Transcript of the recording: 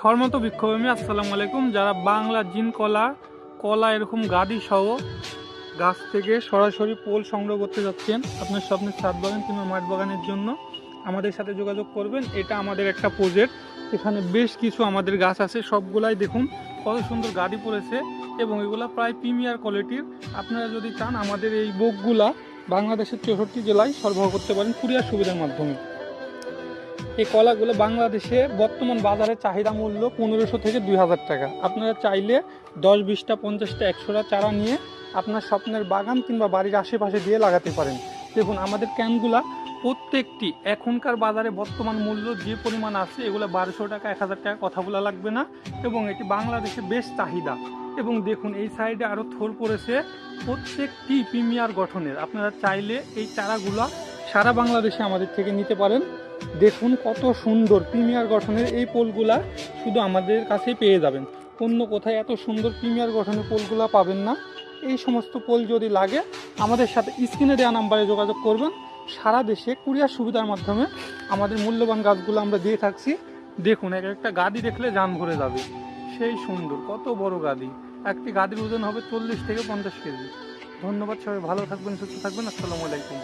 শর্মত বিক্ষোভী আসসালামু আলাইকুম। যারা বাংলা জিন কলা কলা এরকম গাদি সহ গাছ থেকে সরাসরি পোল সংগ্রহ করতে যাচ্ছেন আপনার স্বপ্নের ছাদ বাগান কিংবা মাঠ বাগানের জন্য, আমাদের সাথে যোগাযোগ করবেন। এটা আমাদের একটা প্রজেক্ট, এখানে বেশ কিছু আমাদের গাছ আছে, সবগুলাই দেখুন কত সুন্দর গাদি পড়েছে এবং এগুলা প্রায় প্রিমিয়ার কোয়ালিটির। আপনারা যদি চান আমাদের এই বোকগুলা বাংলাদেশের 64 জেলায় সরবরাহ করতে পারেন কুরিয়ার সুবিধার মাধ্যমে। এই কলাগুলো বাংলাদেশে বর্তমান বাজারে চাহিদা মূল্য 1500 থেকে 2000 টাকা। আপনারা চাইলে 10, 20টা, 50টা, 100টা চারা নিয়ে আপনার স্বপ্নের বাগান কিংবা বাড়ির আশেপাশে দিয়ে লাগাতে পারেন। দেখুন আমাদের ক্যানগুলা প্রত্যেকটি এখনকার বাজারে বর্তমান মূল্য যে পরিমাণ আছে, এগুলো 1200 টাকা, 1000 টাকা কথা বলা লাগবে না এবং এটি বাংলাদেশে বেশ চাহিদা। এবং দেখুন এই সাইডে আরও থোর পড়েছে, প্রত্যেকটি প্রিমিয়ার গঠনের। আপনারা চাইলে এই চারাগুলা সারা বাংলাদেশে আমাদের থেকে নিতে পারেন। দেখুন কত সুন্দর প্রিমিয়ার গঠনের এই পোলগুলা শুধু আমাদের কাছেই পেয়ে যাবেন, অন্য কোথায় এত সুন্দর প্রিমিয়ার গঠনের পোলগুলা পাবেন না। এই সমস্ত পোল যদি লাগে আমাদের সাথে স্ক্রিনে দেওয়া নাম্বারে যোগাযোগ করবেন। সারা দেশে কুরিয়ার সুবিধার মাধ্যমে আমাদের মূল্যবান গাছগুলো আমরা দিয়ে থাকছি। দেখুন এক একটা গাদি দেখলে জান ভরে যাবে, সেই সুন্দর কত বড় গাদি। একটি গাদির ওজন হবে 40 থেকে 50 কেজি। ধন্যবাদ, সবাই ভালো থাকবেন, সুস্থ থাকবেন। আসসালামু আলাইকুম।